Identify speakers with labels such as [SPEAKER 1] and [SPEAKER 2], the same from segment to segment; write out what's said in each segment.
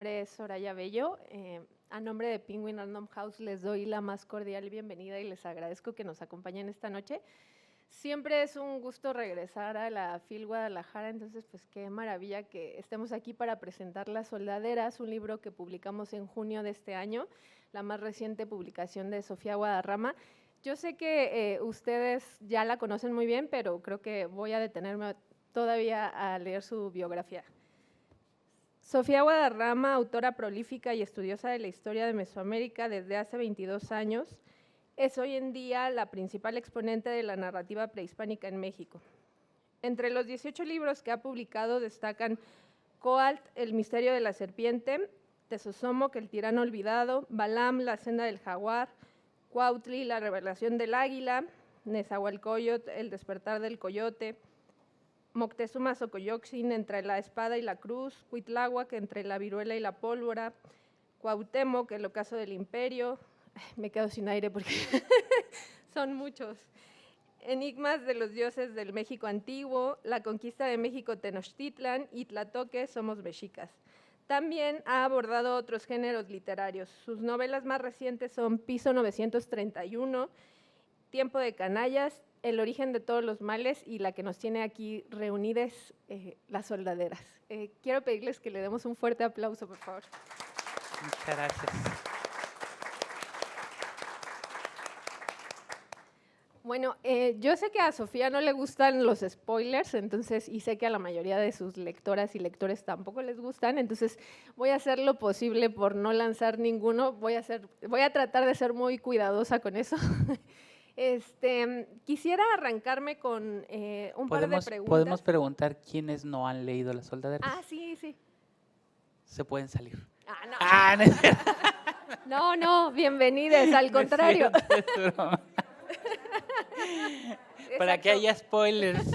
[SPEAKER 1] nombre es Soraya Bello. A nombre de Penguin Random House les doy la más cordial bienvenida y les agradezco que nos acompañen esta noche. Siempre es un gusto regresar a la FIL Guadalajara, entonces pues qué maravilla que estemos aquí para presentar Las Soldaderas, un libro que publicamos en junio de este año, la más reciente publicación de Sofía Guadarrama. Yo sé que ustedes ya la conocen muy bien, pero creo que voy a detenerme todavía a leer su biografía. Sofía Guadarrama, autora prolífica y estudiosa de la historia de Mesoamérica desde hace 22 años, es hoy en día la principal exponente de la narrativa prehispánica en México. Entre los 18 libros que ha publicado destacan Coalt, El misterio de la serpiente, Tezosomoc, El tirano olvidado, Balam, La senda del jaguar, Cuautli, La revelación del águila, Nezahualcóyotl, El despertar del coyote, Moctezuma Xocoyotzin, Entre la espada y la cruz, Cuitláhuac, Entre la viruela y la pólvora, Cuauhtémoc, El ocaso del imperio. Me quedo sin aire porque son muchos. Enigmas de los dioses del México antiguo, La conquista de México Tenochtitlan y Tlatoque, Somos mexicas. También ha abordado otros géneros literarios. Sus novelas más recientes son Piso 931, Tiempo de canallas, El origen de todos los males y la que nos tiene aquí reunidas, Las Soldaderas. Quiero pedirles que le demos un fuerte aplauso, por favor.
[SPEAKER 2] Muchas gracias.
[SPEAKER 1] Bueno, yo sé que a Sofía no le gustan los spoilers, entonces, y sé que a la mayoría de sus lectoras y lectores tampoco les gustan, entonces voy a hacer lo posible por no lanzar ninguno, voy a tratar de ser muy cuidadosa con eso. Quisiera arrancarme con un par de preguntas.
[SPEAKER 2] Podemos preguntar quiénes no han leído Las Soldaderas.
[SPEAKER 1] Ah, sí, sí.
[SPEAKER 2] Se pueden salir.
[SPEAKER 1] Ah, no.
[SPEAKER 2] Ah, no es cierto.
[SPEAKER 1] No, bienvenidos, al contrario.
[SPEAKER 2] No es cierto, es broma. Para que haya spoilers.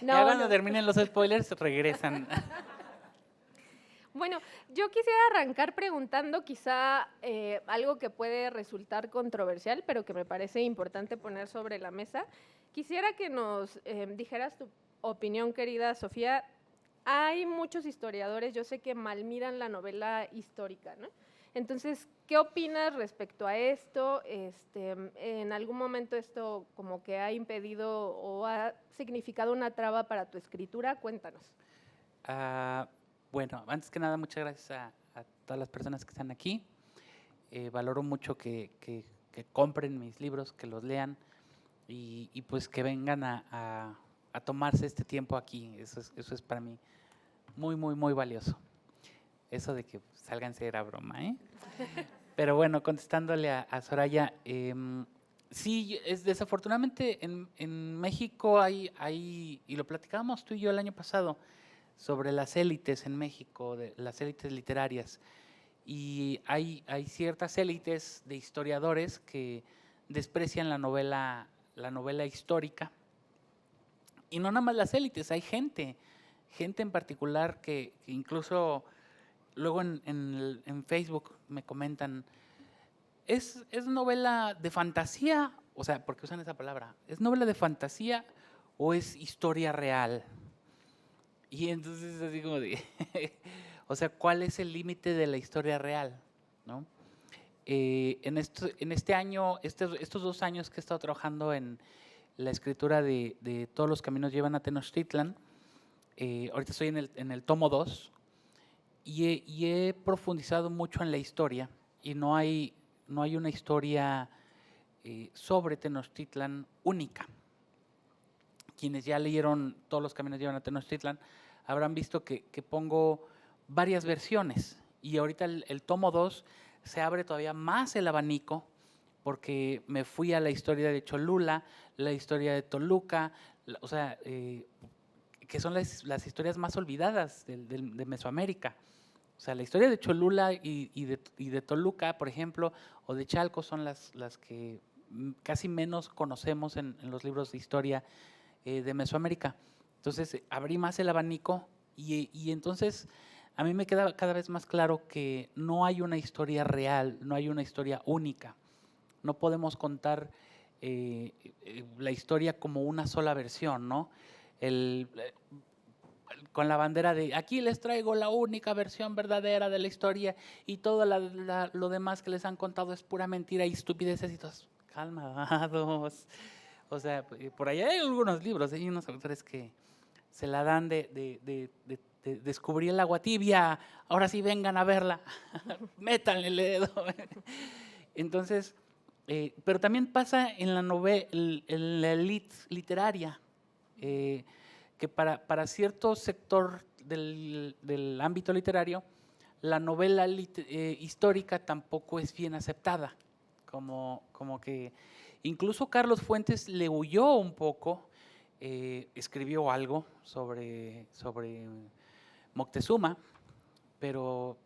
[SPEAKER 1] No,
[SPEAKER 2] Ya cuando
[SPEAKER 1] no.
[SPEAKER 2] terminen los spoilers, regresan.
[SPEAKER 1] Bueno, yo quisiera arrancar preguntando quizá algo que puede resultar controversial, pero que me parece importante poner sobre la mesa. Quisiera que nos dijeras tu opinión, querida Sofía. Hay muchos historiadores, yo sé que malmiran la novela histórica, ¿no? Entonces, ¿qué opinas respecto a esto? ¿En algún momento esto como que ha impedido o ha significado una traba para tu escritura? Cuéntanos.
[SPEAKER 2] Bueno, antes que nada, muchas gracias a todas las personas que están aquí. Valoro mucho que compren mis libros, que los lean y pues que vengan a tomarse este tiempo aquí. Eso es para mí muy, muy, muy valioso. Eso de que sálganse era broma, ¿eh? Pero bueno, contestándole a Soraya, sí, desafortunadamente en México hay, y lo platicábamos tú y yo el año pasado, sobre las élites en México, las élites literarias. Y hay ciertas élites de historiadores que desprecian la novela histórica. Y no nada más las élites, hay gente en particular que incluso luego en Facebook me comentan, ¿es novela de fantasía? O sea, ¿por qué usan esa palabra? ¿Es novela de fantasía o es historia real? Y entonces así como de, o sea, ¿cuál es el límite de la historia real? ¿No? En este año, estos 2 años que he estado trabajando en la escritura de Todos los caminos llevan a Tenochtitlan, ahorita estoy en el tomo 2 y he profundizado mucho en la historia y no hay una historia sobre Tenochtitlan única. Quienes ya leyeron Todos los caminos llevan a Tenochtitlan habrán visto que pongo varias versiones y ahorita el tomo 2 se abre todavía más el abanico porque me fui a la historia de Cholula, la historia de Toluca, o sea, que son las historias más olvidadas de Mesoamérica. O sea, la historia de Cholula y de Toluca, por ejemplo, o de Chalco son las que casi menos conocemos en los libros de historia de Mesoamérica. Entonces, abrí más el abanico y entonces a mí me queda cada vez más claro que no hay una historia real, no hay una historia única. No podemos contar la historia como una sola versión, ¿no? con la bandera de aquí les traigo la única versión verdadera de la historia y todo lo demás que les han contado es pura mentira y estupideces y todos, calmados. O sea, por allá hay algunos libros, hay unos autores que se la dan de descubrir el agua tibia, ahora sí vengan a verla, métanle el dedo. Entonces, pero también pasa en la novela, en la elite literaria, que para cierto sector del ámbito literario, la novela histórica tampoco es bien aceptada, como que incluso Carlos Fuentes le huyó un poco, escribió algo sobre Moctezuma, pero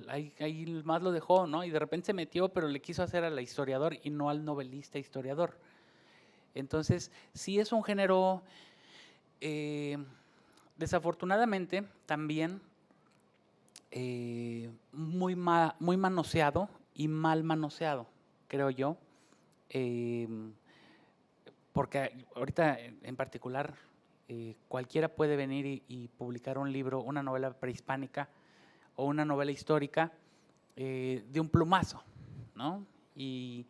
[SPEAKER 2] ahí más lo dejó, ¿no? Y de repente se metió, pero le quiso hacer al historiador y no al novelista historiador. Entonces, sí es un género, desafortunadamente, también muy manoseado y mal manoseado, creo yo. Porque ahorita en particular cualquiera puede venir y publicar un libro, una novela prehispánica o una novela histórica de un plumazo, ¿no? Y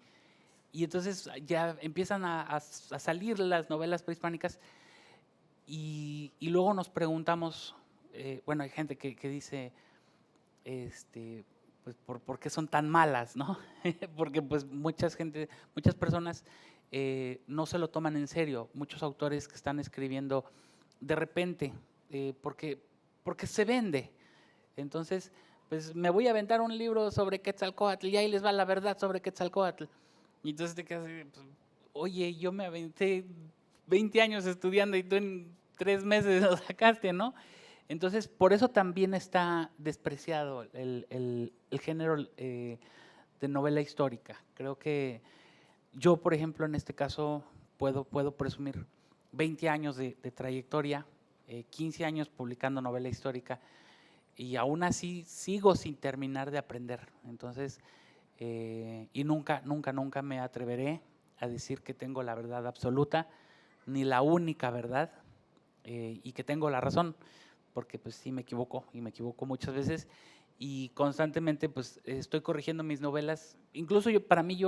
[SPEAKER 2] entonces ya empiezan a salir las novelas prehispánicas y luego nos preguntamos, bueno, hay gente que dice, pues, ¿por qué son tan malas, no? Porque pues muchas personas no se lo toman en serio, muchos autores que están escribiendo de repente, porque se vende. Entonces, pues me voy a aventar un libro sobre Quetzalcóatl y ahí les va la verdad sobre Quetzalcóatl. Y entonces te quedas, pues, oye, yo me aventé 20 años estudiando y tú en 3 meses lo sacaste, ¿no? Entonces, por eso también está despreciado el género de novela histórica. Creo que yo, por ejemplo, en este caso, puedo presumir 20 años de trayectoria, 15 años publicando novela histórica, y aún así sigo sin terminar de aprender. Entonces, y nunca me atreveré a decir que tengo la verdad absoluta, ni la única verdad, y que tengo la razón, porque pues sí me equivoco, y me equivoco muchas veces, y constantemente pues estoy corrigiendo mis novelas. Incluso para mí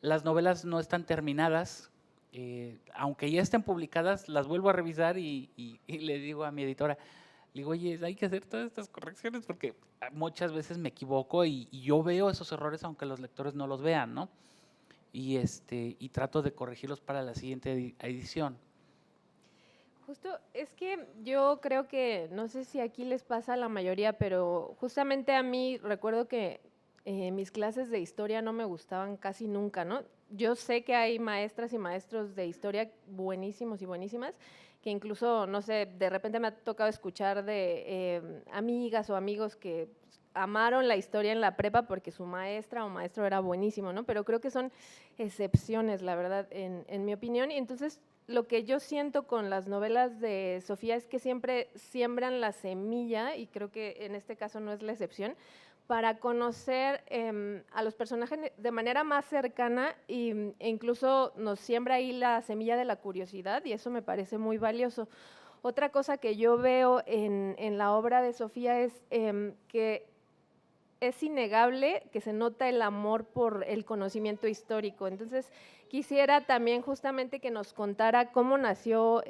[SPEAKER 2] las novelas no están terminadas, aunque ya estén publicadas, las vuelvo a revisar y le digo a mi editora, le digo, oye, hay que hacer todas estas correcciones porque muchas veces me equivoco y yo veo esos errores aunque los lectores no los vean, ¿no? Y trato de corregirlos para la siguiente edición.
[SPEAKER 1] Justo, es que yo creo que, no sé si aquí les pasa a la mayoría, pero justamente a mí recuerdo que mis clases de historia no me gustaban casi nunca, ¿no? Yo sé que hay maestras y maestros de historia buenísimos y buenísimas, que incluso, no sé, de repente me ha tocado escuchar de amigas o amigos que amaron la historia en la prepa porque su maestra o maestro era buenísimo, ¿no? Pero creo que son excepciones, la verdad, en mi opinión. Y entonces lo que yo siento con las novelas de Sofía es que siempre siembran la semilla, y creo que en este caso no es la excepción, para conocer a los personajes de manera más cercana e incluso nos siembra ahí la semilla de la curiosidad y eso me parece muy valioso. Otra cosa que yo veo en la obra de Sofía es que es innegable que se nota el amor por el conocimiento histórico. Entonces, quisiera también justamente que nos contara cómo nació,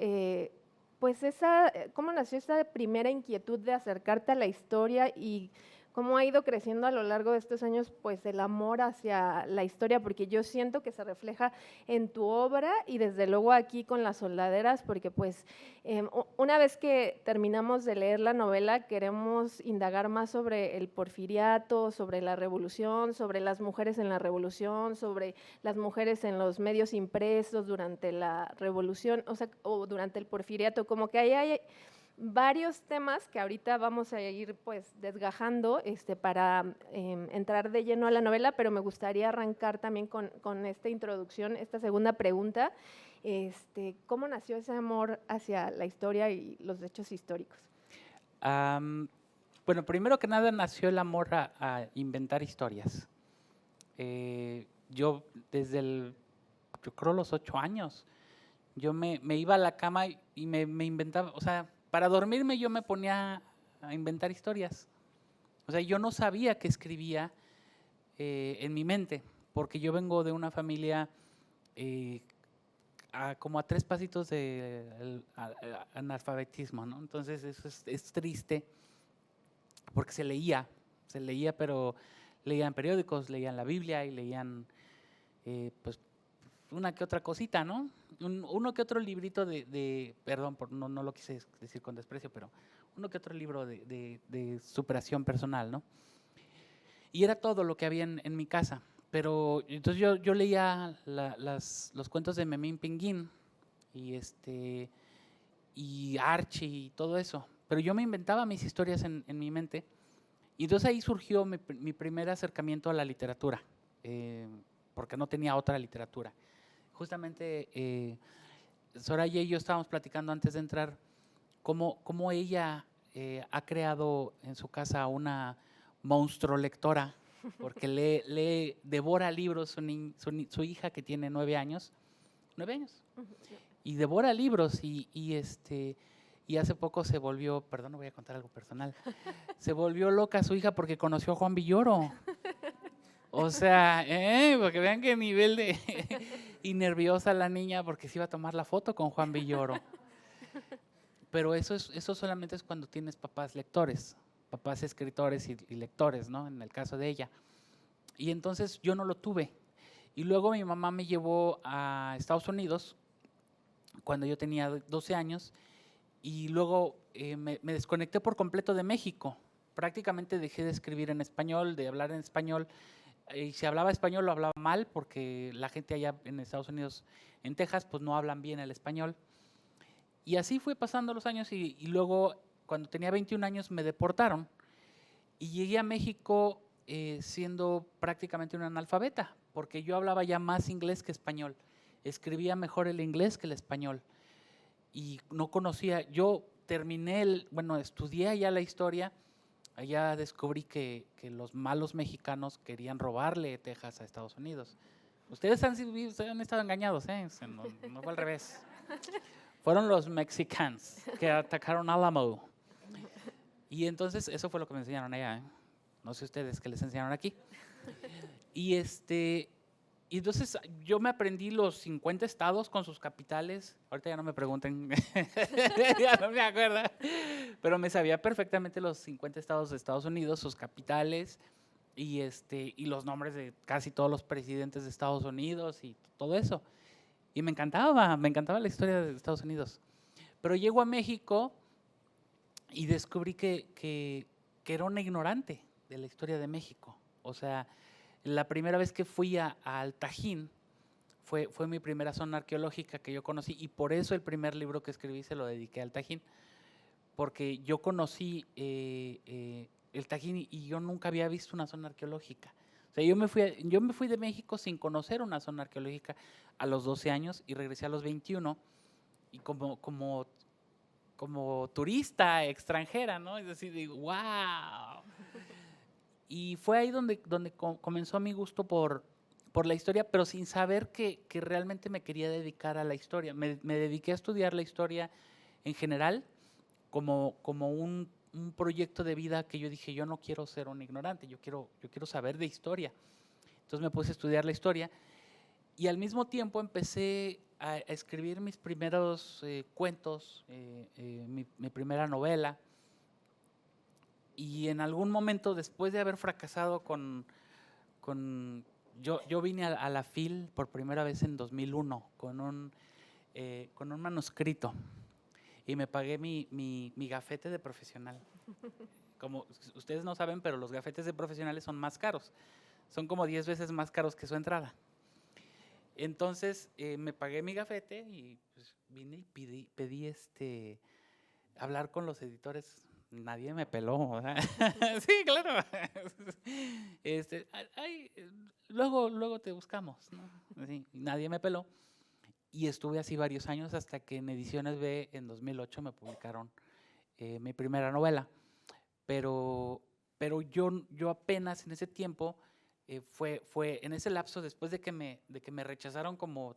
[SPEAKER 1] cómo nació esa primera inquietud de acercarte a la historia y cómo ha ido creciendo a lo largo de estos años, pues el amor hacia la historia, porque yo siento que se refleja en tu obra y desde luego aquí con Las Soldaderas, porque pues una vez que terminamos de leer la novela queremos indagar más sobre el porfiriato, sobre la revolución, sobre las mujeres en la revolución, sobre las mujeres en los medios impresos durante la revolución, o sea, o durante el porfiriato, como que ahí hay varios temas que ahorita vamos a ir pues desgajando para entrar de lleno a la novela, pero me gustaría arrancar también con esta introducción, esta segunda pregunta, ¿cómo nació ese amor hacia la historia y los hechos históricos?
[SPEAKER 2] Bueno, primero que nada nació el amor a inventar historias. Yo desde yo creo los 8 años, yo me iba a la cama y me inventaba, o sea, para dormirme yo me ponía a inventar historias. O sea, yo no sabía que escribía en mi mente, porque yo vengo de una familia como a 3 pasitos de analfabetismo, ¿no? Entonces eso es triste, porque se leía, pero leían periódicos, leían la Biblia y leían pues una que otra cosita, ¿no? Uno que otro librito perdón, no lo quise decir con desprecio, pero uno que otro libro de superación personal, ¿no? Y era todo lo que había en mi casa. Pero entonces yo leía los cuentos de Memín Pinguín y Archie y todo eso. Pero yo me inventaba mis historias en mi mente. Y entonces ahí surgió mi primer acercamiento a la literatura, porque no tenía otra literatura. Justamente Soraya y yo estábamos platicando antes de entrar cómo ella ha creado en su casa una monstruo lectora, porque devora libros su hija que tiene 9 años. ¿9 años? Y devora libros y hace poco se volvió, perdón, no voy a contar algo personal, se volvió loca su hija porque conoció a Juan Villoro. O sea, porque vean qué nivel de... y nerviosa la niña porque se iba a tomar la foto con Juan Villoro. Pero eso solamente es cuando tienes papás lectores, papás escritores y lectores, ¿no? En el caso de ella. Y entonces yo no lo tuve. Y luego mi mamá me llevó a Estados Unidos cuando yo tenía 12 años y luego me desconecté por completo de México. Prácticamente dejé de escribir en español, de hablar en español. Y si hablaba español lo hablaba mal porque la gente allá en Estados Unidos, en Texas, pues no hablan bien el español. Y así fue pasando los años y luego cuando tenía 21 años me deportaron y llegué a México siendo prácticamente un analfabeta, porque yo hablaba ya más inglés que español, escribía mejor el inglés que el español y no conocía, yo estudié allá la historia, allá descubrí que los malos mexicanos querían robarle Texas a Estados Unidos. Ustedes han estado engañados, no fue al revés. Fueron los mexicanos que atacaron Alamo. Y entonces eso fue lo que me enseñaron allá. No sé ustedes qué les enseñaron aquí. Y entonces yo me aprendí los 50 estados con sus capitales. Ahorita ya no me pregunten, ya no me acuerdo. Pero me sabía perfectamente los 50 estados de Estados Unidos, sus capitales y los nombres de casi todos los presidentes de Estados Unidos y todo eso. Y me encantaba la historia de Estados Unidos. Pero llego a México y descubrí que era una ignorante de la historia de México. O sea, la primera vez que fui al Tajín fue mi primera zona arqueológica que yo conocí y por eso el primer libro que escribí se lo dediqué al Tajín. Porque yo conocí el Tajín y yo nunca había visto una zona arqueológica. O sea, yo me fui de México sin conocer una zona arqueológica a los 12 años y regresé a los 21 y como turista extranjera, ¿no? Es decir, digo, wow. Y fue ahí donde comenzó mi gusto por la historia, pero sin saber que realmente me quería dedicar a la historia. Me dediqué a estudiar la historia en general como un proyecto de vida que yo dije, yo no quiero ser un ignorante, yo quiero saber de historia. Entonces me puse a estudiar la historia y al mismo tiempo empecé a escribir mis primeros cuentos, mi primera novela. Y en algún momento, después de haber fracasado yo vine a la FIL por primera vez en 2001 con un manuscrito y me pagué mi gafete de profesional. Como ustedes no saben, pero los gafetes de profesionales son más caros. Son como 10 veces más caros que su entrada. Entonces me pagué mi gafete y pues, vine y pedí hablar con los editores. Nadie me peló, ¿verdad? Sí, claro. Luego te buscamos, ¿no? Sí, nadie me peló. Y estuve así varios años hasta que en Ediciones B en 2008 me publicaron mi primera novela. Pero yo apenas en ese tiempo, fue en ese lapso después de que me rechazaron como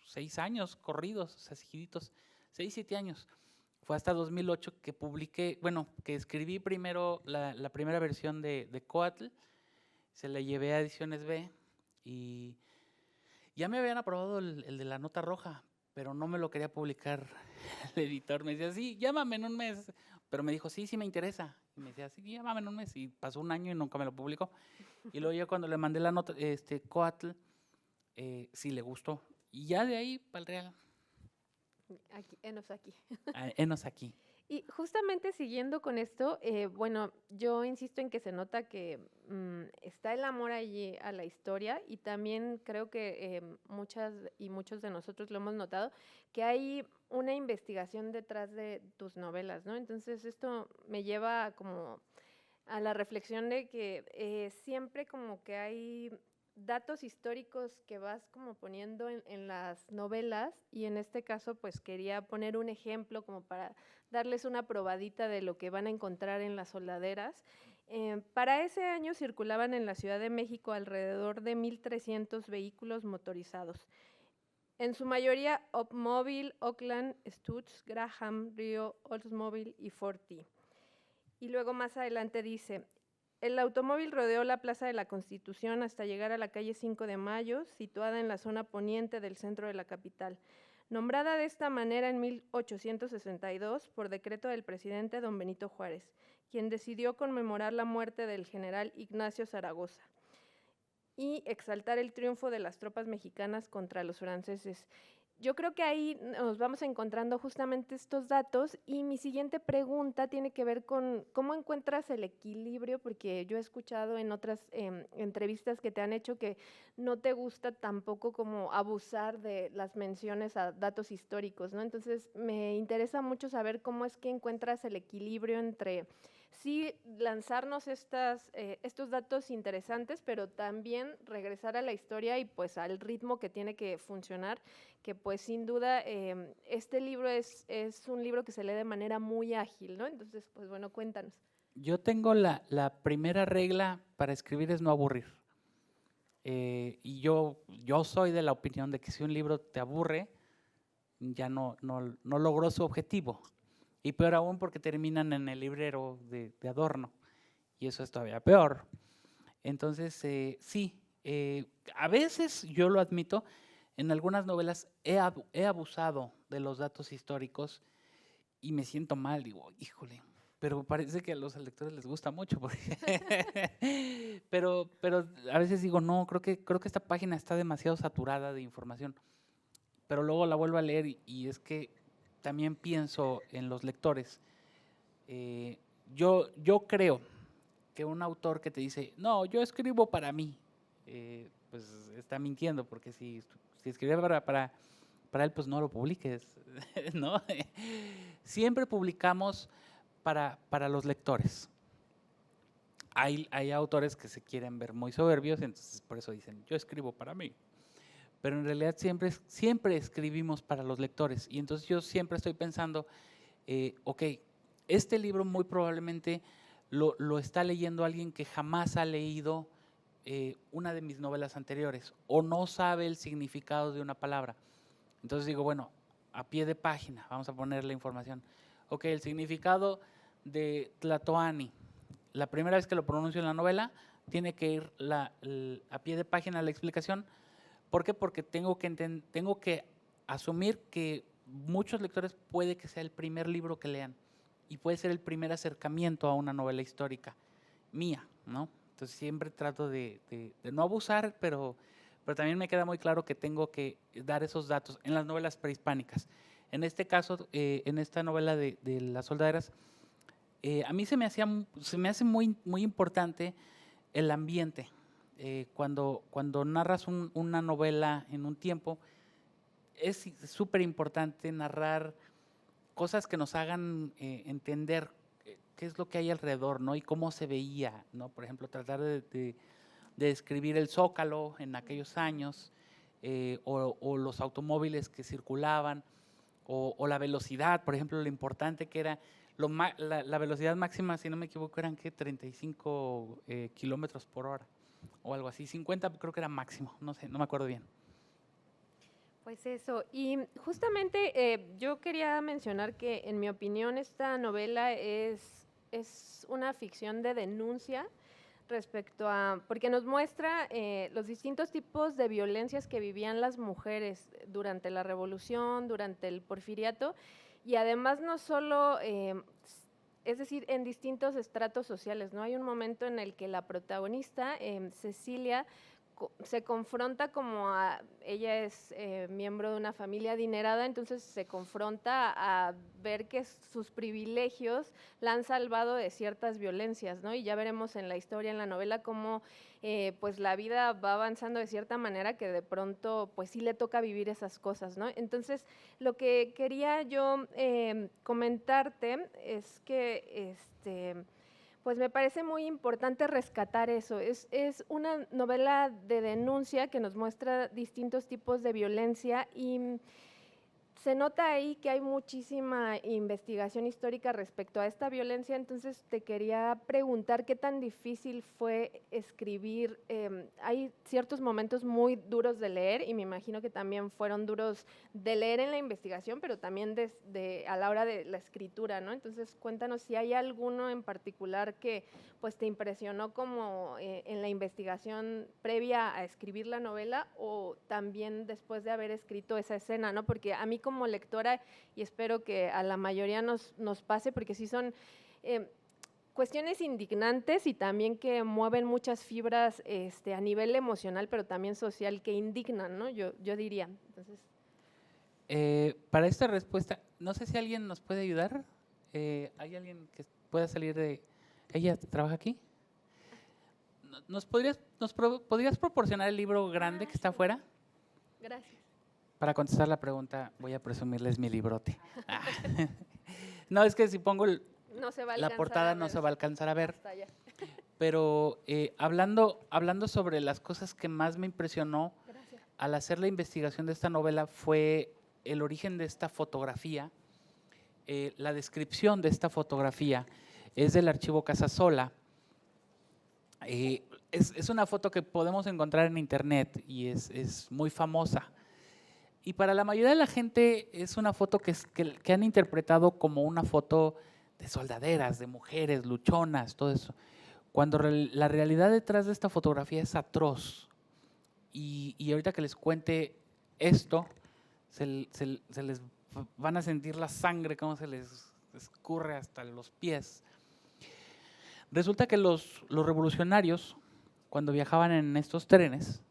[SPEAKER 2] 6 años corridos, o sea, seguiditos, 6, 7 años. Fue hasta 2008 que publiqué, bueno, que escribí primero la primera versión de Coatl, se la llevé a Ediciones B y ya me habían aprobado el de la nota roja, pero no me lo quería publicar el editor. Me decía, sí, llámame en un mes. Pero me dijo, sí, sí me interesa. Y me decía, sí, llámame en un mes. Y pasó un año y nunca me lo publicó. Y luego yo cuando le mandé la nota, Coatl, sí le gustó. Y ya de ahí para el Real.
[SPEAKER 1] Aquí, enos aquí.
[SPEAKER 2] Enos aquí.
[SPEAKER 1] Y justamente siguiendo con esto, bueno, yo insisto en que se nota que está el amor allí a la historia y también creo que muchas y muchos de nosotros lo hemos notado, que hay una investigación detrás de tus novelas, ¿no? Entonces esto me lleva como a la reflexión de que siempre como que hay datos históricos que vas como poniendo en las novelas y en este caso pues quería poner un ejemplo como para darles una probadita de lo que van a encontrar en las soldaderas. Para ese año circulaban en la Ciudad de México alrededor de 1,300 vehículos motorizados. En su mayoría Opmobile, Oakland, Stutz, Graham, Rio, Oldsmobile y Ford T. Y luego más adelante dice, el automóvil rodeó la Plaza de la Constitución hasta llegar a la calle 5 de Mayo, situada en la zona poniente del centro de la capital. Nombrada de esta manera en 1862 por decreto del presidente don Benito Juárez, quien decidió conmemorar la muerte del general Ignacio Zaragoza y exaltar el triunfo de las tropas mexicanas contra los franceses. Yo creo que ahí nos vamos encontrando justamente estos datos y mi siguiente pregunta tiene que ver con cómo encuentras el equilibrio, porque yo he escuchado en otras entrevistas que te han hecho que no te gusta tampoco como abusar de las menciones a datos históricos, ¿no? Entonces me interesa mucho saber cómo es que encuentras el equilibrio entre sí lanzarnos estos datos interesantes, pero también regresar a la historia y pues al ritmo que tiene que funcionar, que pues sin duda este libro es un libro que se lee de manera muy ágil, ¿no? Entonces, pues bueno, cuéntanos.
[SPEAKER 2] Yo tengo la primera regla para escribir es no aburrir. Y yo soy de la opinión de que si un libro te aburre, ya no logró su objetivo. Y peor aún porque terminan en el librero de adorno. Y eso es todavía peor. Entonces, sí, a veces, yo lo admito, en algunas novelas he abusado de los datos históricos y me siento mal, digo, híjole, pero parece que a los lectores les gusta mucho. pero a veces digo, no, creo que esta página está demasiado saturada de información. Pero luego la vuelvo a leer y es que también pienso en los lectores. Yo creo que un autor que te dice, no, yo escribo para mí, pues está mintiendo, porque si escribe para él, pues no lo publiques, ¿no? Siempre publicamos para los lectores. Hay autores que se quieren ver muy soberbios, entonces por eso dicen, yo escribo para mí. Pero en realidad siempre escribimos para los lectores. Y entonces yo siempre estoy pensando, ok, este libro muy probablemente lo está leyendo alguien que jamás ha leído una de mis novelas anteriores o no sabe el significado de una palabra. Entonces digo, bueno, a pie de página, vamos a poner la información. Ok, el significado de Tlatoani. La primera vez que lo pronuncio en la novela, tiene que ir a pie de página la explicación. ¿Por qué? Porque tengo que asumir que muchos lectores puede que sea el primer libro que lean y puede ser el primer acercamiento a una novela histórica mía, ¿no? Entonces siempre trato de no abusar, pero también me queda muy claro que tengo que dar esos datos en las novelas prehispánicas. En este caso, en esta novela de Las Soldaderas, a mí se me hace muy, muy importante el ambiente. Cuando narras una novela en un tiempo, es súper importante narrar cosas que nos hagan entender qué es lo que hay alrededor, ¿no? Y cómo se veía, ¿no? Por ejemplo, tratar de describir el Zócalo en aquellos años, o los automóviles que circulaban, o la velocidad, por ejemplo, lo importante que era la velocidad máxima, si no me equivoco, eran ¿qué? 35 kilómetros por hora o algo así. 50 creo que era máximo, no sé, no me acuerdo bien.
[SPEAKER 1] Pues eso, y justamente yo quería mencionar que en mi opinión esta novela es una ficción de denuncia respecto a, porque nos muestra los distintos tipos de violencias que vivían las mujeres durante la Revolución, durante el Porfiriato, y además no solo, es decir, en distintos estratos sociales, ¿no? Hay un momento en el que la protagonista, Cecilia, se confronta ella es miembro de una familia adinerada, entonces se confronta a ver que sus privilegios la han salvado de ciertas violencias, ¿no? Y ya veremos en la historia, en la novela, cómo pues la vida va avanzando de cierta manera que de pronto pues sí le toca vivir esas cosas, ¿no? Entonces, lo que quería yo comentarte es que pues me parece muy importante rescatar eso. Es una novela de denuncia que nos muestra distintos tipos de violencia y se nota ahí que hay muchísima investigación histórica respecto a esta violencia, entonces te quería preguntar qué tan difícil fue escribir. Hay ciertos momentos muy duros de leer y me imagino que también fueron duros de leer en la investigación, pero también a la hora de la escritura, ¿no? Entonces cuéntanos si hay alguno en particular que pues te impresionó como en la investigación previa a escribir la novela o también después de haber escrito esa escena, ¿no? Porque a mí como lectora, y espero que a la mayoría nos pase, porque sí son cuestiones indignantes y también que mueven muchas fibras a nivel emocional, pero también social, que indignan, ¿no? Yo diría. Entonces,
[SPEAKER 2] Para esta respuesta, no sé si alguien nos puede ayudar. ¿Hay alguien que pueda salir de... ¿Ella trabaja aquí? ¿Podrías proporcionar el libro grande que está afuera?
[SPEAKER 1] Gracias.
[SPEAKER 2] Para contestar la pregunta, voy a presumirles mi librote. No, es que si pongo
[SPEAKER 1] No se va a
[SPEAKER 2] la
[SPEAKER 1] alcanzar
[SPEAKER 2] portada
[SPEAKER 1] a
[SPEAKER 2] no
[SPEAKER 1] ver
[SPEAKER 2] se va a alcanzar a ver.
[SPEAKER 1] hasta allá.
[SPEAKER 2] Pero hablando sobre las cosas que más me impresionó
[SPEAKER 1] Gracias.
[SPEAKER 2] al hacer la investigación de esta novela fue el origen de esta fotografía. La descripción de esta fotografía es del archivo Casasola. Es una foto que podemos encontrar en internet y es muy famosa. Y para la mayoría de la gente es una foto que han interpretado como una foto de soldaderas, de mujeres, luchonas, todo eso. Cuando la realidad detrás de esta fotografía es atroz. Y ahorita que les cuente esto, se les van a sentir la sangre, cómo se les escurre hasta los pies. Resulta que los revolucionarios, cuando viajaban en estos trenes,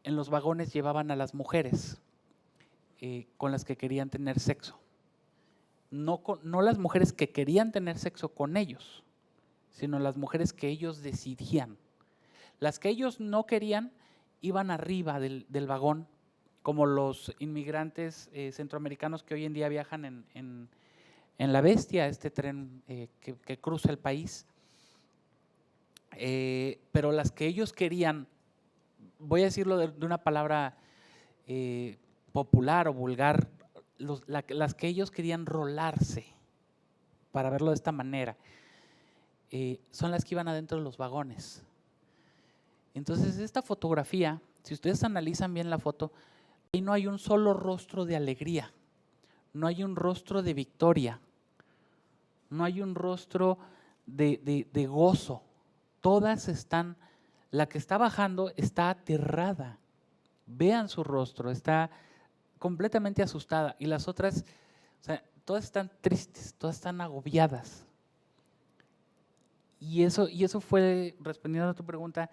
[SPEAKER 2] en los vagones llevaban a las mujeres con las que querían tener sexo. No las mujeres que querían tener sexo con ellos, sino las mujeres que ellos decidían. Las que ellos no querían iban arriba del vagón, como los inmigrantes centroamericanos que hoy en día viajan en La Bestia, este tren que cruza el país. Pero las que ellos querían, voy a decirlo de una palabra popular o vulgar, las que ellos querían rolarse, para verlo de esta manera, son las que iban adentro de los vagones. Entonces esta fotografía, si ustedes analizan bien la foto, ahí no hay un solo rostro de alegría, no hay un rostro de victoria, no hay un rostro de gozo. Todas están, la que está bajando está aterrada. Vean su rostro, está completamente asustada. Y las otras, o sea, todas están tristes, todas están agobiadas. Y eso fue, respondiendo a tu pregunta,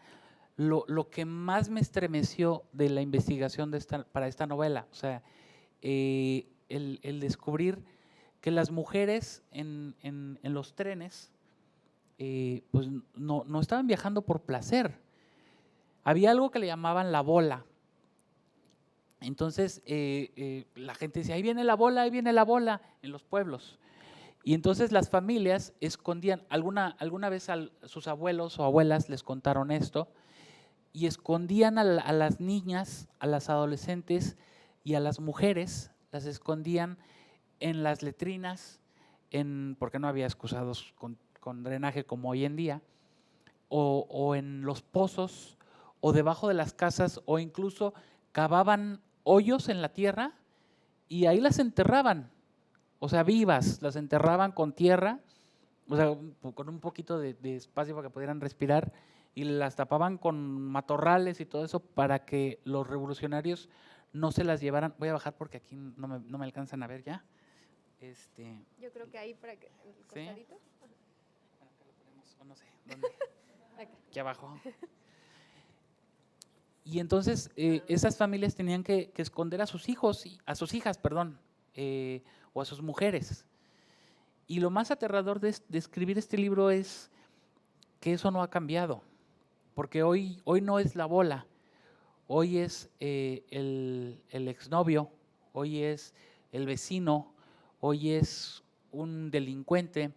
[SPEAKER 2] lo que más me estremeció de la investigación para esta novela. O sea, el descubrir que las mujeres en los trenes pues no estaban viajando por placer. Había algo que le llamaban la bola. Entonces la gente decía, ahí viene la bola en los pueblos. Y entonces las familias escondían, alguna vez sus abuelos o abuelas les contaron esto, y escondían a las niñas, a las adolescentes y a las mujeres, las escondían en las letrinas, porque no había excusados con drenaje como hoy en día, o en los pozos, o debajo de las casas, o incluso cavaban hoyos en la tierra y ahí las enterraban, o sea, vivas, las enterraban con tierra, o sea, con un poquito de espacio para que pudieran respirar, y las tapaban con matorrales y todo eso para que los revolucionarios no se las llevaran. Voy a bajar porque aquí no me alcanzan a ver ya.
[SPEAKER 1] Yo creo que ahí para que, en el
[SPEAKER 2] ¿Sí?
[SPEAKER 1] costadito.
[SPEAKER 2] Bueno, acá lo ponemos, o no sé, ¿dónde? Aquí abajo. Y entonces esas familias tenían que esconder a sus hijos, a sus hijas, perdón, o a sus mujeres. Y lo más aterrador de escribir este libro es que eso no ha cambiado, porque hoy no es la bola, hoy es el exnovio, hoy es el vecino, hoy es un delincuente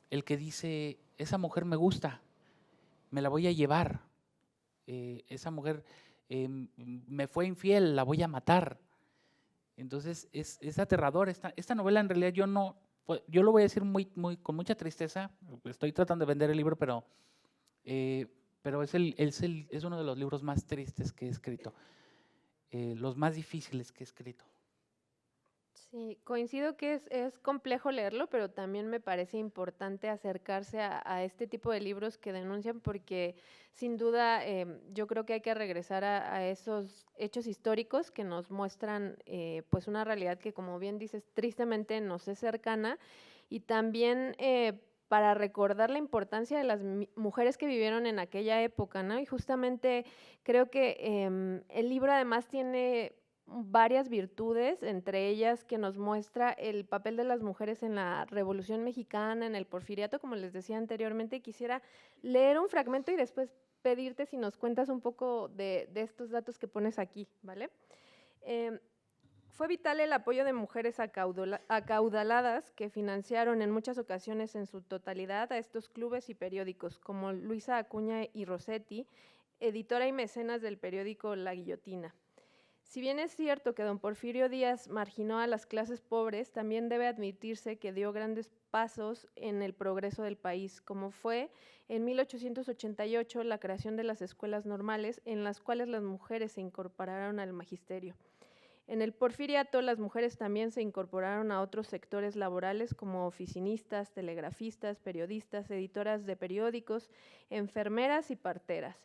[SPEAKER 2] el que dice, esa mujer me gusta, me la voy a llevar, esa mujer me fue infiel, la voy a matar. Entonces es aterrador. Esta novela en realidad yo lo voy a decir con mucha tristeza, estoy tratando de vender el libro, pero es uno de los libros más tristes que he escrito, los más difíciles que he escrito.
[SPEAKER 1] Sí, coincido que es complejo leerlo, pero también me parece importante acercarse a este tipo de libros que denuncian porque sin duda yo creo que hay que regresar a esos hechos históricos que nos muestran pues una realidad que como bien dices tristemente nos es cercana y también para recordar la importancia de las mujeres que vivieron en aquella época, ¿no? Y justamente creo que el libro además tiene varias virtudes, entre ellas que nos muestra el papel de las mujeres en la Revolución Mexicana, en el Porfiriato, como les decía anteriormente. Quisiera leer un fragmento y después pedirte si nos cuentas un poco de estos datos que pones aquí, ¿vale? Fue vital el apoyo de mujeres acaudaladas que financiaron en muchas ocasiones en su totalidad a estos clubes y periódicos, como Luisa Acuña y Rossetti, editora y mecenas del periódico La Guillotina. Si bien es cierto que don Porfirio Díaz marginó a las clases pobres, también debe admitirse que dio grandes pasos en el progreso del país, como fue en 1888 la creación de las escuelas normales, en las cuales las mujeres se incorporaron al magisterio. En el Porfiriato, las mujeres también se incorporaron a otros sectores laborales como oficinistas, telegrafistas, periodistas, editoras de periódicos, enfermeras y parteras.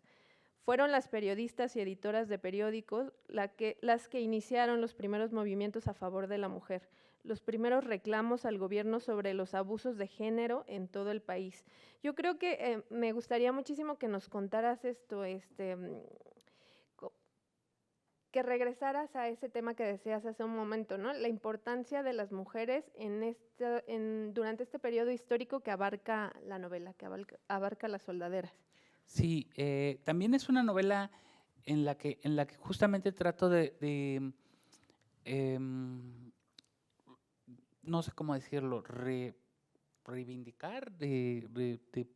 [SPEAKER 1] Fueron las periodistas y editoras de periódicos las que iniciaron los primeros movimientos a favor de la mujer, los primeros reclamos al gobierno sobre los abusos de género en todo el país. Yo creo que me gustaría muchísimo que nos contaras esto, que regresaras a ese tema que decías hace un momento, ¿no? La importancia de las mujeres durante este periodo histórico que abarca la novela, que abarca Las soldaderas.
[SPEAKER 2] Sí, también es una novela en la que justamente trato no sé cómo decirlo, reivindicar, de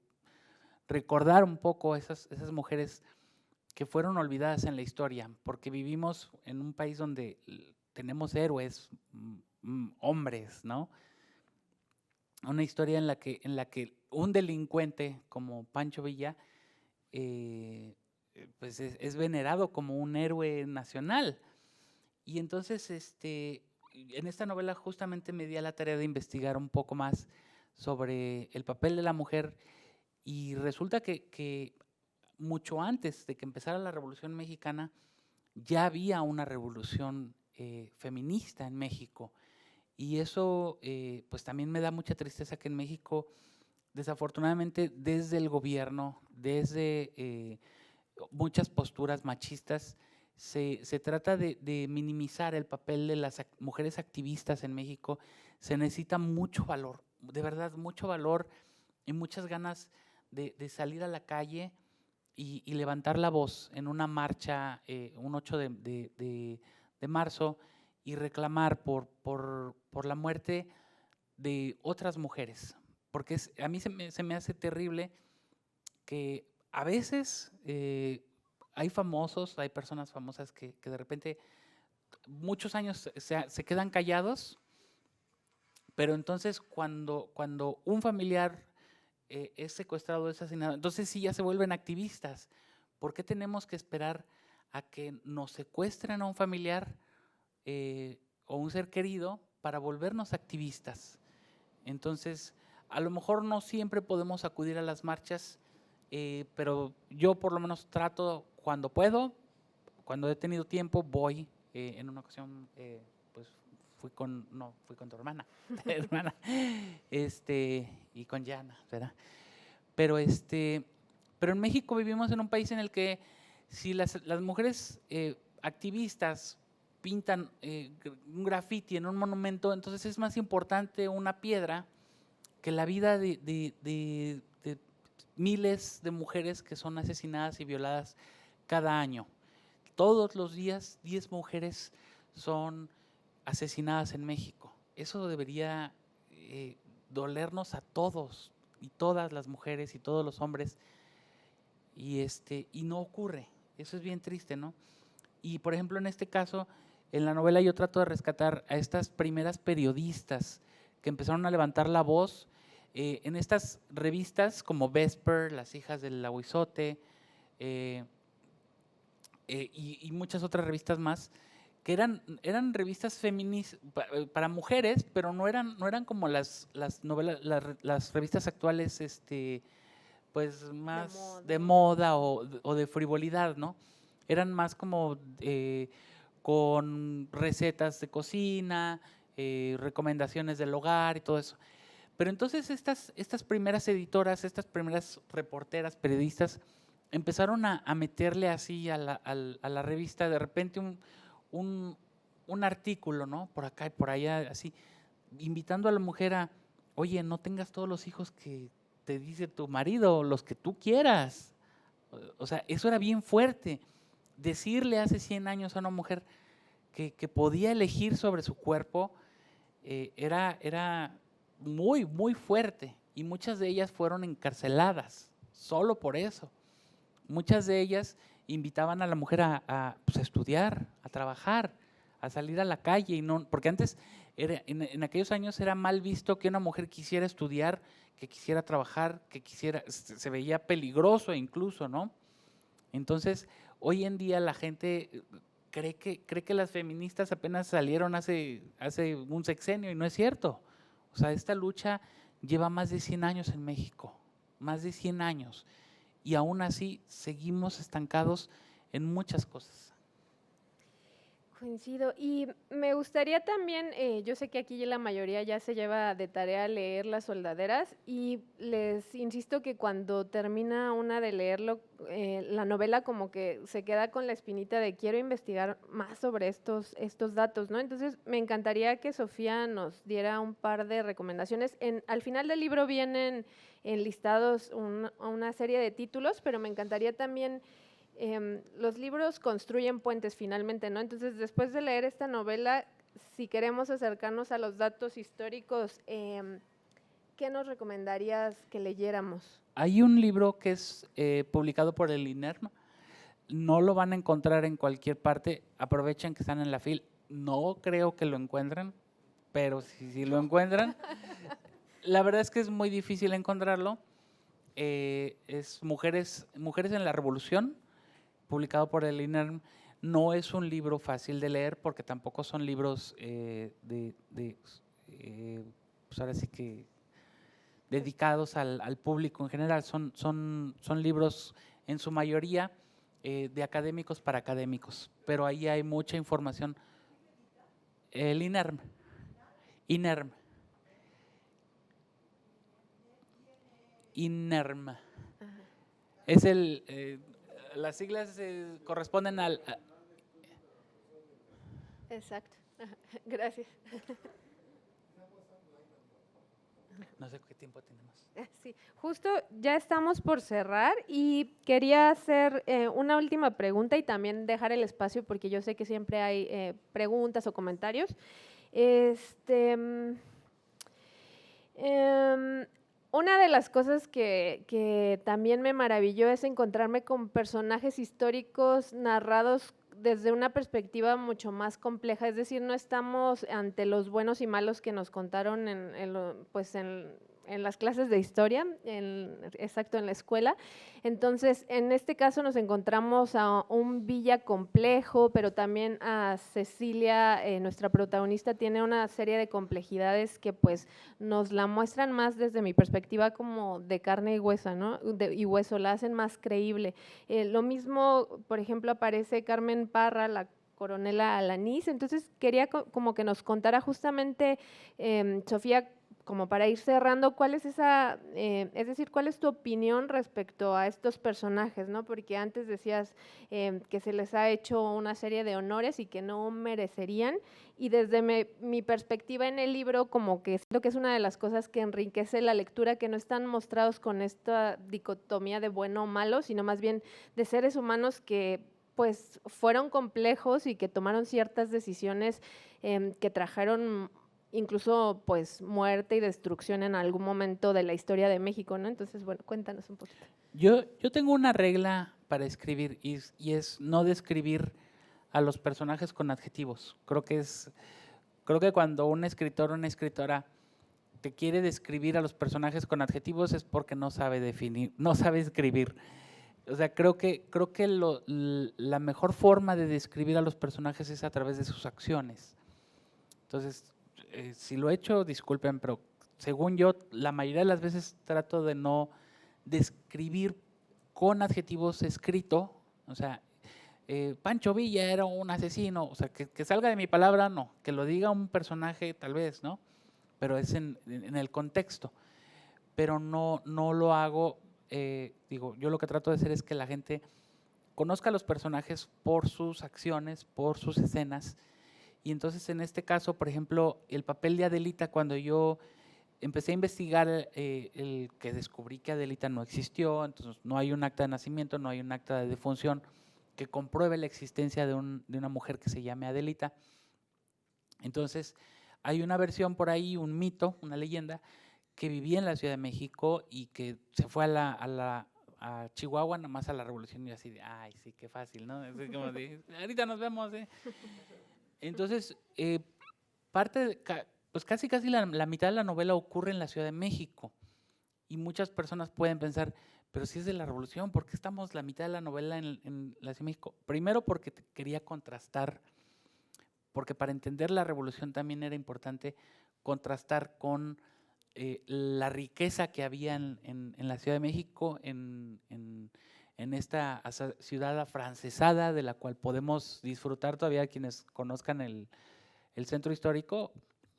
[SPEAKER 2] recordar un poco esas mujeres que fueron olvidadas en la historia, porque vivimos en un país donde tenemos héroes, hombres, ¿no? Una historia en la que un delincuente como Pancho Villa pues es venerado como un héroe nacional. Y entonces en esta novela justamente me di a la tarea de investigar un poco más sobre el papel de la mujer y resulta que mucho antes de que empezara la Revolución Mexicana ya había una revolución feminista en México. Y eso pues también me da mucha tristeza que en México, desafortunadamente, desde el gobierno, desde muchas posturas machistas, se trata de minimizar el papel de las mujeres activistas en México. Se necesita mucho valor, de verdad, mucho valor y muchas ganas de salir a la calle y levantar la voz en una marcha, un 8 de marzo, y reclamar por la muerte de otras mujeres. Porque a mí se me hace terrible que a veces hay famosos, hay personas famosas que de repente muchos años se quedan callados, pero entonces cuando un familiar es secuestrado, es asesinado, entonces sí ya se vuelven activistas. ¿Por qué tenemos que esperar a que nos secuestren a un familiar o un ser querido para volvernos activistas. Entonces, a lo mejor no siempre podemos acudir a las marchas, pero yo por lo menos trato cuando puedo, cuando he tenido tiempo, voy. En una ocasión, pues fui con tu hermana, y con Yana, ¿verdad? Pero en México vivimos en un país en el que si las mujeres activistas pintan un graffiti en un monumento, entonces es más importante una piedra que la vida de miles de mujeres que son asesinadas y violadas cada año. Todos los días 10 mujeres son asesinadas en México. Eso debería dolernos a todos y todas las mujeres y todos los hombres, y no ocurre. Eso es bien triste, ¿no? Y por ejemplo, en este caso, en la novela yo trato de rescatar a estas primeras periodistas que empezaron a levantar la voz en estas revistas como Vesper, Las hijas del Ahuizote, y muchas otras revistas más, que eran revistas feministas para mujeres, pero no eran como las novelas, las revistas actuales, pues más de moda o de frivolidad, ¿no? Eran más como con recetas de cocina, recomendaciones del hogar y todo eso. Pero entonces estas primeras editoras, estas primeras reporteras, periodistas, empezaron a meterle así a la revista de repente un artículo, ¿no? Por acá y por allá, así, invitando a la mujer a, oye, no tengas todos los hijos que te dice tu marido, los que tú quieras. O sea, eso era bien fuerte. Decirle hace 100 años a una mujer que podía elegir sobre su cuerpo era muy, muy fuerte. Y muchas de ellas fueron encarceladas solo por eso. Muchas de ellas invitaban a la mujer pues, a estudiar, a trabajar, a salir a la calle, y no, porque antes en aquellos años era mal visto que una mujer quisiera estudiar, que quisiera trabajar, que quisiera, se veía peligroso incluso, ¿no? Entonces, hoy en día la gente cree que las feministas apenas salieron hace un sexenio, y no es cierto. O sea, esta lucha lleva más de 100 años en México, más de 100 años. Y aún así seguimos estancados en muchas cosas.
[SPEAKER 1] Coincido. Y me gustaría también, yo sé que aquí la mayoría ya se lleva de tarea leer Las soldaderas, y les insisto que cuando termina una de leerlo, la novela como que se queda con la espinita de quiero investigar más sobre estos datos, ¿no? Entonces me encantaría que Sofía nos diera un par de recomendaciones. Al final del libro vienen enlistados una serie de títulos, pero me encantaría también… los libros construyen puentes finalmente, ¿no? Entonces, después de leer esta novela, si queremos acercarnos a los datos históricos, ¿qué nos recomendarías que leyéramos?
[SPEAKER 2] Hay un libro que es publicado por el INERM. No lo van a encontrar en cualquier parte. Aprovechen que están en la fila. No creo que lo encuentren, pero si lo encuentran, la verdad es que es muy difícil encontrarlo. Es Mujeres en la Revolución, publicado por el INERM. No es un libro fácil de leer porque tampoco son libros pues ahora sí que dedicados al público en general. Son libros en su mayoría de académicos para académicos, pero ahí hay mucha información. El INERM. INERM. Es las siglas corresponden al…
[SPEAKER 1] Exacto. Gracias.
[SPEAKER 2] No sé qué tiempo tenemos.
[SPEAKER 1] Sí, justo ya estamos por cerrar y quería hacer una última pregunta y también dejar el espacio porque yo sé que siempre hay preguntas o comentarios. Una de las cosas que también me maravilló es encontrarme con personajes históricos narrados desde una perspectiva mucho más compleja, es decir, no estamos ante los buenos y malos que nos contaron en en las clases de historia, exacto, en la escuela. Entonces, en este caso nos encontramos a un Villa complejo, pero también a Cecilia, nuestra protagonista, tiene una serie de complejidades que pues nos la muestran más desde mi perspectiva como de carne y hueso, ¿no? Y hueso, la hacen más creíble. Lo mismo, por ejemplo, aparece Carmen Parra, la coronela Alanís. Entonces quería como que nos contara justamente, Sofía, como para ir cerrando, ¿cuál es esa, es decir, cuál es tu opinión respecto a estos personajes, ¿no? Porque antes decías que se les ha hecho una serie de honores y que no merecerían, y desde mi perspectiva en el libro, como que siento que es una de las cosas que enriquece la lectura, que no están mostrados con esta dicotomía de bueno o malo, sino más bien de seres humanos que pues fueron complejos y que tomaron ciertas decisiones que trajeron incluso pues muerte y destrucción en algún momento de la historia de México, ¿no? Entonces, bueno, cuéntanos un poquito.
[SPEAKER 2] Yo tengo una regla para escribir y es no describir a los personajes con adjetivos. Creo que cuando un escritor o una escritora te quiere describir a los personajes con adjetivos es porque no sabe definir, no sabe escribir. O sea, creo que la mejor forma de describir a los personajes es a través de sus acciones. Entonces, si lo he hecho, disculpen, pero según yo, la mayoría de las veces trato de no describir con adjetivos escrito. O sea, Pancho Villa era un asesino. O sea, que salga de mi palabra, no. Que lo diga un personaje, tal vez, ¿no? Pero es en el contexto. Pero no lo hago, digo, yo lo que trato de hacer es que la gente conozca a los personajes por sus acciones, por sus escenas. Y entonces en este caso, por ejemplo, el papel de Adelita, cuando yo empecé a investigar, el que descubrí que Adelita no existió, entonces no hay un acta de nacimiento, no hay un acta de defunción que compruebe la existencia de una mujer que se llame Adelita. Entonces hay una versión por ahí, un mito, una leyenda, que vivía en la Ciudad de México y que se fue a Chihuahua, nomás a la revolución, y así de, ay, sí, qué fácil, ¿no? Así como de, ahorita nos vemos, ¿eh? Entonces, pues casi la mitad de la novela ocurre en la Ciudad de México y muchas personas pueden pensar, pero si es de la revolución, ¿por qué estamos la mitad de la novela en la Ciudad de México? Primero porque quería contrastar, porque para entender la revolución también era importante contrastar con la riqueza que había en la Ciudad de México, en esta ciudad afrancesada de la cual podemos disfrutar todavía quienes conozcan el centro histórico.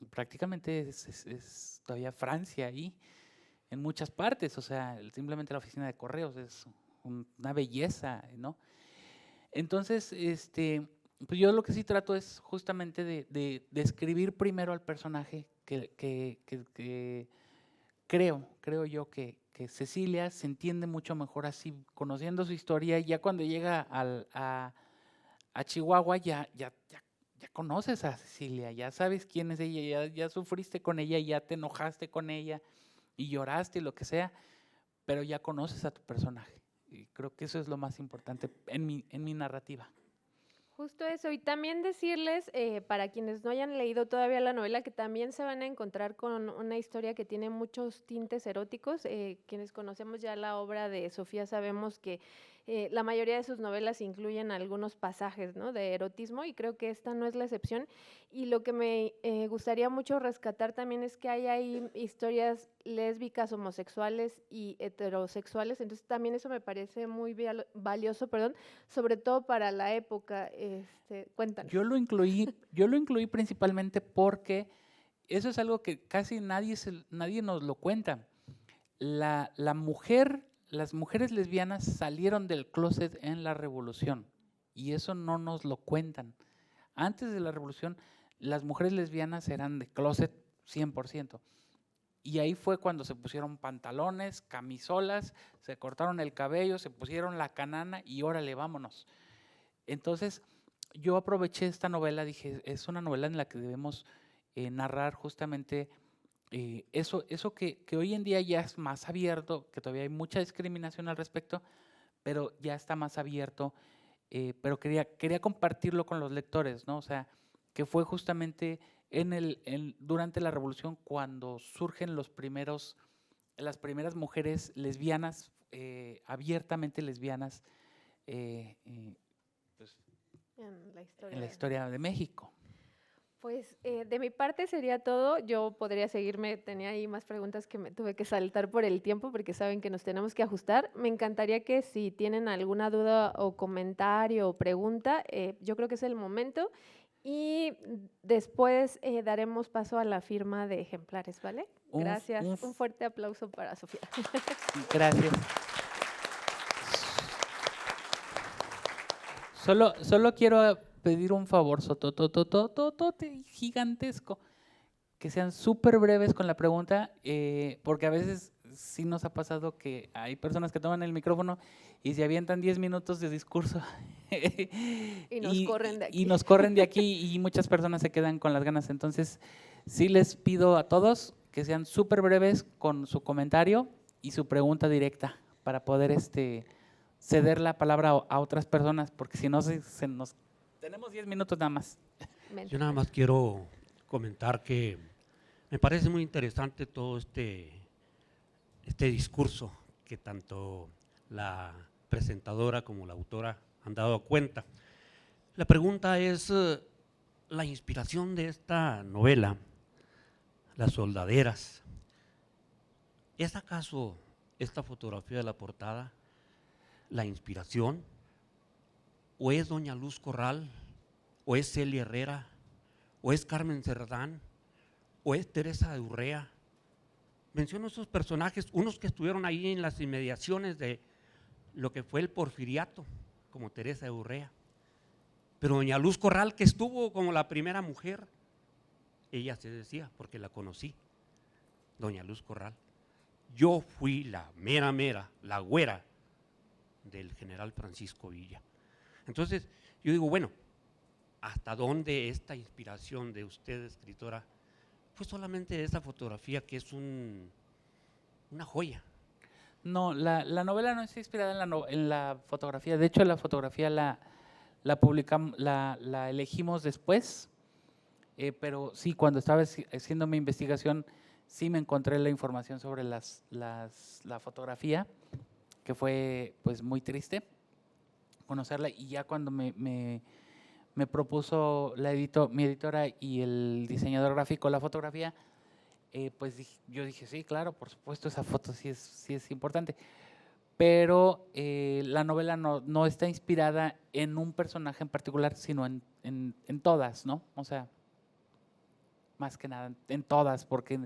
[SPEAKER 2] Prácticamente es todavía Francia ahí, en muchas partes. O sea, simplemente la oficina de correos es una belleza, ¿no? Entonces, pues yo lo que sí trato es justamente de escribir primero al personaje que creo yo que Cecilia se entiende mucho mejor así, conociendo su historia. Y ya cuando llega a Chihuahua ya conoces a Cecilia, ya sabes quién es ella, ya sufriste con ella, ya te enojaste con ella y lloraste y lo que sea, pero ya conoces a tu personaje. Y creo que eso es lo más importante en mi narrativa.
[SPEAKER 1] Justo eso, y también decirles, para quienes no hayan leído todavía la novela, que también se van a encontrar con una historia que tiene muchos tintes eróticos. Quienes conocemos ya la obra de Sofía sabemos que la mayoría de sus novelas incluyen algunos pasajes, ¿no?, de erotismo, y creo que esta no es la excepción. Y lo que me gustaría mucho rescatar también es que hay ahí historias lésbicas, homosexuales y heterosexuales. Entonces también eso me parece muy valioso, perdón, sobre todo para la época. Cuéntanos.
[SPEAKER 2] Yo lo incluí principalmente porque eso es algo que casi nadie nos lo cuenta. Las mujeres lesbianas salieron del closet en la revolución y eso no nos lo cuentan. Antes de la revolución, las mujeres lesbianas eran de closet 100%. Y ahí fue cuando se pusieron pantalones, camisolas, se cortaron el cabello, se pusieron la canana y órale, vámonos. Entonces, yo aproveché esta novela, dije, es una novela en la que debemos narrar justamente eso que hoy en día ya es más abierto, que todavía hay mucha discriminación al respecto, pero ya está más abierto, pero quería compartirlo con los lectores, ¿no? O sea, que fue justamente durante la Revolución cuando surgen los primeros las primeras mujeres lesbianas, abiertamente lesbianas, pues, en la historia de México.
[SPEAKER 1] Pues de mi parte sería todo. Yo podría seguirme, tenía ahí más preguntas que me tuve que saltar por el tiempo porque saben que nos tenemos que ajustar. Me encantaría que si tienen alguna duda o comentario o pregunta, yo creo que es el momento. Y después daremos paso a la firma de ejemplares, ¿vale? Gracias. Un fuerte aplauso para Sofía.
[SPEAKER 2] Gracias. Solo quiero pedir un favor gigantesco, que sean súper breves con la pregunta, porque a veces sí nos ha pasado que hay personas que toman el micrófono y se avientan 10 minutos de discurso
[SPEAKER 1] y nos corren de aquí.
[SPEAKER 2] Y nos corren de aquí y muchas personas se quedan con las ganas. Entonces, sí les pido a todos que sean súper breves con su comentario y su pregunta directa para poder ceder la palabra a otras personas, porque si no se nos… Tenemos 10 minutos nada más.
[SPEAKER 3] Yo nada más quiero comentar que me parece muy interesante todo este discurso que tanto la presentadora como la autora han dado cuenta. La pregunta es, la inspiración de esta novela, Las soldaderas, ¿es acaso esta fotografía de la portada la inspiración? ¿O es doña Luz Corral? ¿O es Celia Herrera? ¿O es Carmen Cerdán? ¿O es Teresa de Urrea? Menciono esos personajes, unos que estuvieron ahí en las inmediaciones de lo que fue el porfiriato, como Teresa de Urrea. Pero doña Luz Corral, que estuvo como la primera mujer, ella se decía, porque la conocí, doña Luz Corral. Yo fui la mera, la güera del general Francisco Villa. Entonces, yo digo, bueno, ¿hasta dónde esta inspiración de usted, escritora, fue solamente esa fotografía que es una joya?
[SPEAKER 2] No, la novela no está inspirada en la fotografía. De hecho, la fotografía la publicamos, la elegimos después, pero sí, cuando estaba haciendo mi investigación, sí me encontré la información sobre la fotografía, que fue pues muy triste conocerla, y ya cuando me propuso mi editora y el diseñador gráfico la fotografía, pues yo dije, sí, claro, por supuesto, esa foto sí es importante. Pero la novela no está inspirada en un personaje en particular, sino en todas, ¿no? O sea, más que nada, en todas, porque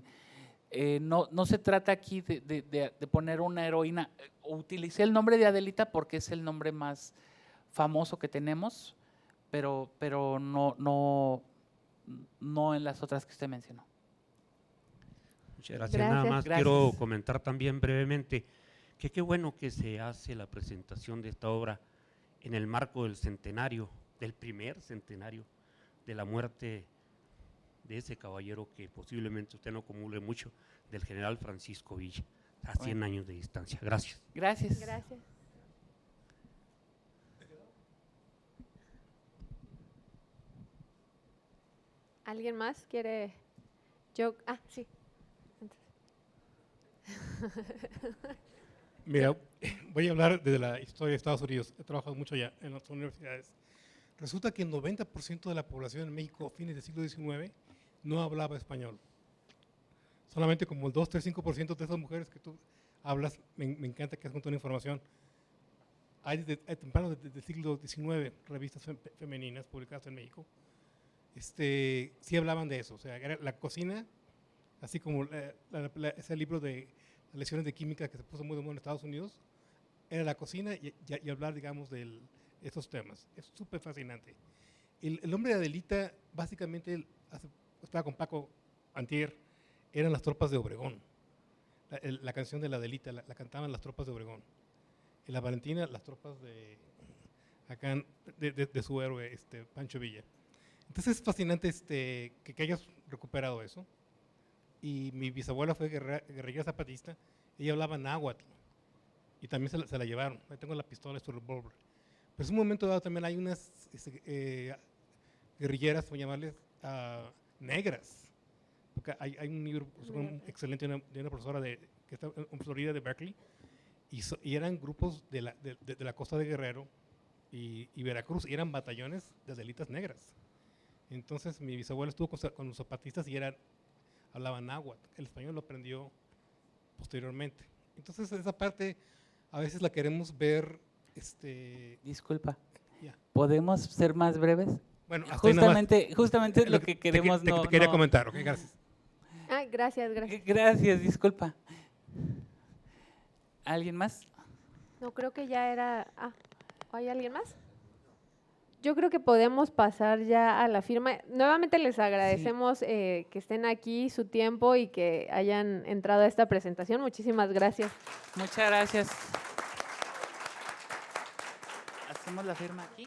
[SPEAKER 2] no se trata aquí de poner una heroína. Utilicé el nombre de Adelita porque es el nombre más famoso que tenemos, pero no en las otras que usted mencionó.
[SPEAKER 3] Muchas gracias. Nada más quiero comentar también brevemente que qué bueno que se hace la presentación de esta obra en el marco del centenario, del primer centenario de la muerte de ese caballero que posiblemente usted no acumule mucho, del general Francisco Villa, a 100 años de distancia. Gracias.
[SPEAKER 2] Gracias.
[SPEAKER 1] Gracias. ¿Alguien más quiere? Sí.
[SPEAKER 4] Mira, voy a hablar de la historia de Estados Unidos. He trabajado mucho allá en las universidades. Resulta que el 90% de la población en México a fines del siglo XIX no hablaba español. Solamente como el 2, 3, 5% de esas mujeres que tú hablas, me encanta que has contado información. Hay temprano desde el siglo XIX revistas femeninas publicadas en México. Sí hablaban de eso. O sea, era la cocina, así como ese libro de las lecciones de química que se puso muy de moda en Estados Unidos, era la cocina y hablar, digamos, de estos temas. Es súper fascinante. El nombre de Adelita, básicamente, estaba con Paco antier, eran las tropas de Obregón. La canción de la Adelita la cantaban las tropas de Obregón. En la Valentina, las tropas de su héroe, Pancho Villa. Entonces es fascinante que hayas recuperado eso. Y mi bisabuela fue guerrillera zapatista, ella hablaba náhuatl y también se la llevaron. Ahí tengo la pistola, su revólver. Pero en un momento dado también hay unas guerrilleras, voy a llamarles, negras. Porque hay un libro excelente de una profesora que que está en Florida, de Berkeley, y eran grupos de la costa de Guerrero y Veracruz, y eran batallones de adelitas negras. Entonces mi bisabuelo estuvo con los zapatistas y hablaban náhuatl. El español lo aprendió posteriormente. Entonces esa parte a veces la queremos ver.
[SPEAKER 2] Disculpa,
[SPEAKER 4] Ya.
[SPEAKER 2] ¿podemos ser más breves?
[SPEAKER 4] Bueno, hasta ahí nada más.
[SPEAKER 2] Justamente es lo que queremos.
[SPEAKER 4] Te quería comentar, ok, gracias.
[SPEAKER 1] Ay, gracias, gracias.
[SPEAKER 2] Gracias, disculpa. ¿Alguien más?
[SPEAKER 1] No, creo que ya era… ¿hay alguien más? Yo creo que podemos pasar ya a la firma. Nuevamente les agradecemos que estén aquí, su tiempo y que hayan entrado a esta presentación. Muchísimas gracias.
[SPEAKER 2] Muchas gracias. ¿Hacemos la firma aquí?